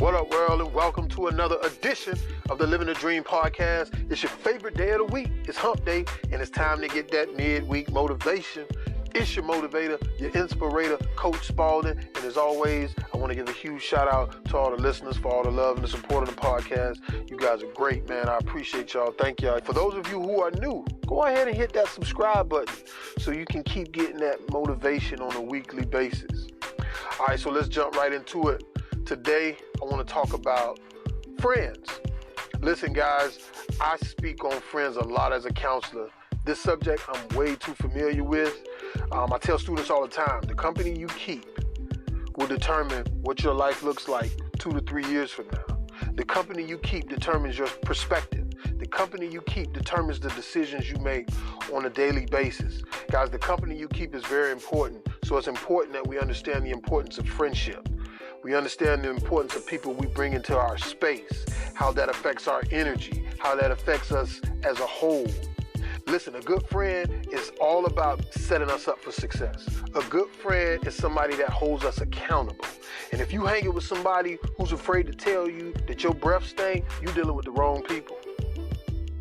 What up, world, and welcome to another edition of the Living the Dream podcast. It's your favorite day of the week. It's hump day, and it's time to get that midweek motivation. It's your motivator, your inspirator, Coach Spaulding. And as always, I want to give a huge shout out to all the listeners for all the love and the support of the podcast. You guys are great, man. I appreciate y'all. Thank y'all. For those of you who are new, go ahead and hit that subscribe button so you can keep getting that motivation on a weekly basis. All right, so let's jump right into it. Today, I want to talk about friends. Listen, guys, I speak on friends a lot as a counselor. This subject I'm way too familiar with. I tell students all the time, the company you keep will determine what your life looks like 2 to 3 years from now. The company you keep determines your perspective. The company you keep determines the decisions you make on a daily basis. Guys, the company you keep is very important. So it's important that we understand the importance of friendship. We understand the importance of people we bring into our space, how that affects our energy, how that affects us as a whole. Listen, a good friend is all about setting us up for success. A good friend is somebody that holds us accountable. And if you hanging with somebody who's afraid to tell you that your breath stink, you're dealing with the wrong people.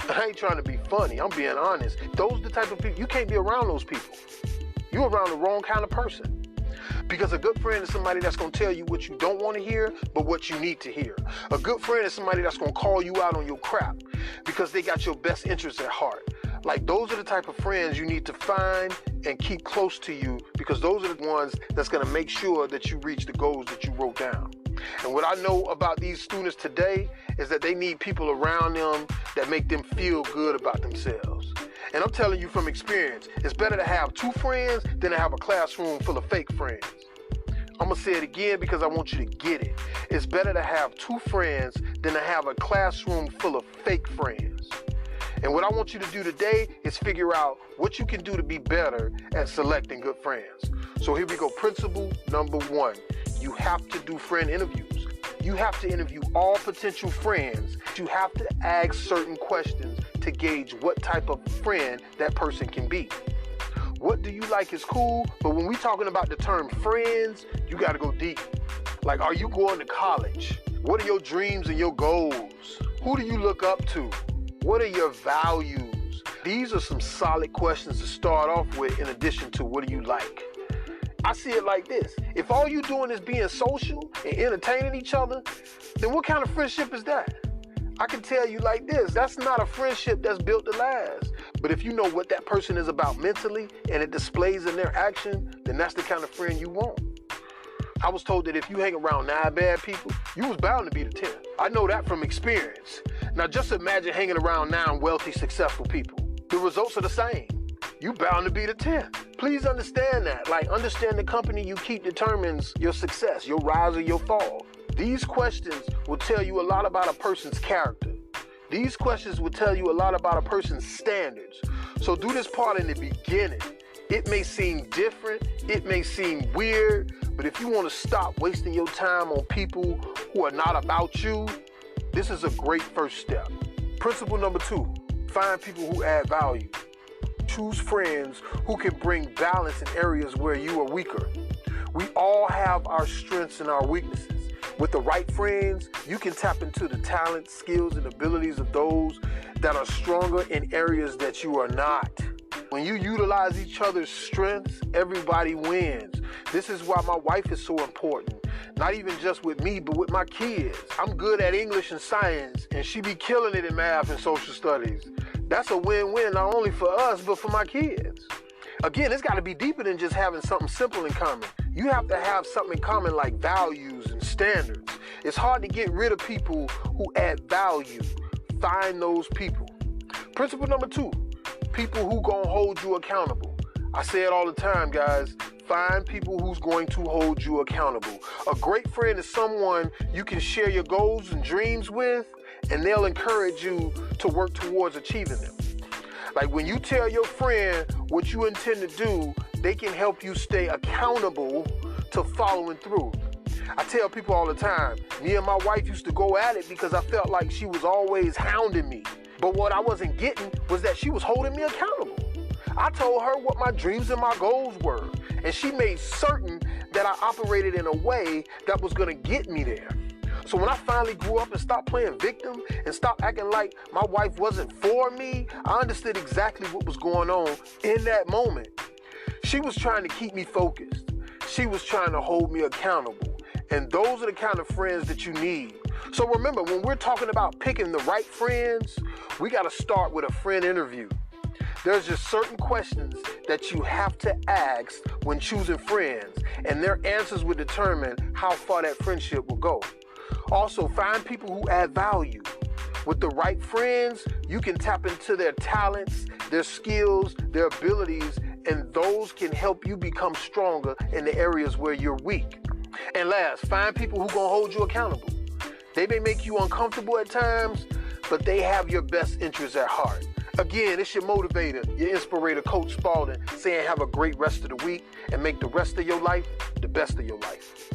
I ain't trying to be funny. I'm being honest. Those are the type of people, you can't be around those people. You're around the wrong kind of person. Because a good friend is somebody that's going to tell you what you don't want to hear, but what you need to hear. A good friend is somebody that's going to call you out on your crap because they got your best interests at heart. Like, those are the type of friends you need to find and keep close to you, because those are the ones that's going to make sure that you reach the goals that you wrote down. And what I know about these students today is that they need people around them that make them feel good about themselves. And I'm telling you from experience, it's better to have 2 friends than to have a classroom full of fake friends. I'm going to say it again because I want you to get it. It's better to have 2 friends than to have a classroom full of fake friends. And what I want you to do today is figure out what you can do to be better at selecting good friends. So here we go. Principle number 1. You have to do friend interviews. You have to interview all potential friends. You have to ask certain questions to gauge what type of friend that person can be. What do you like is cool, but when we're talking about the term friends, you got to go deep. Like, are you going to college? What are your dreams and your goals? Who do you look up to? What are your values? These are some solid questions to start off with, in addition to what do you like? I see it like this. If all you're doing is being social and entertaining each other, then what kind of friendship is that? I can tell you like this, that's not a friendship that's built to last. But if you know what that person is about mentally and it displays in their action, then that's the kind of friend you want. I was told that if you hang around 9 bad people, you was bound to be the 10th. I know that from experience. Now just imagine hanging around 9 wealthy, successful people. The results are the same. You bound to be the 10th. Please understand that. Like, understand the company you keep determines your success, your rise or your fall. These questions will tell you a lot about a person's character. These questions will tell you a lot about a person's standards. So do this part in the beginning. It may seem different, it may seem weird, but if you want to stop wasting your time on people who are not about you, this is a great first step. Principle number 2, find people who add value. Choose friends who can bring balance in areas where you are weaker. We all have our strengths and our weaknesses. With the right friends, you can tap into the talents, skills, and abilities of those that are stronger in areas that you are not. When you utilize each other's strengths, everybody wins. This is why my wife is so important. Not even just with me, but with my kids. I'm good at English and science, and she be killing it in math and social studies. That's a win-win, not only for us, but for my kids. Again, it's got to be deeper than just having something simple in common. You have to have something in common like values and standards. It's hard to get rid of people who add value. Find those people. Principle number 2, people who gonna hold you accountable. I say it all the time, guys. Find people who's going to hold you accountable. A great friend is someone you can share your goals and dreams with, and they'll encourage you to work towards achieving them. Like, when you tell your friend what you intend to do, they can help you stay accountable to following through. I tell people all the time, me and my wife used to go at it because I felt like she was always hounding me. But what I wasn't getting was that she was holding me accountable. I told her what my dreams and my goals were, and she made certain that I operated in a way that was going to get me there. So when I finally grew up and stopped playing victim and stopped acting like my wife wasn't for me, I understood exactly what was going on in that moment. She was trying to keep me focused. She was trying to hold me accountable. And those are the kind of friends that you need. So remember, when we're talking about picking the right friends, we got to start with a friend interview. There's just certain questions that you have to ask when choosing friends, and their answers will determine how far that friendship will go. Also, find people who add value. With the right friends, you can tap into their talents, their skills, their abilities, and those can help you become stronger in the areas where you're weak. And last, find people who gonna hold you accountable. They may make you uncomfortable at times, but they have your best interests at heart. Again, it's your motivator, your inspirator, Coach Spaulding, saying have a great rest of the week and make the rest of your life the best of your life.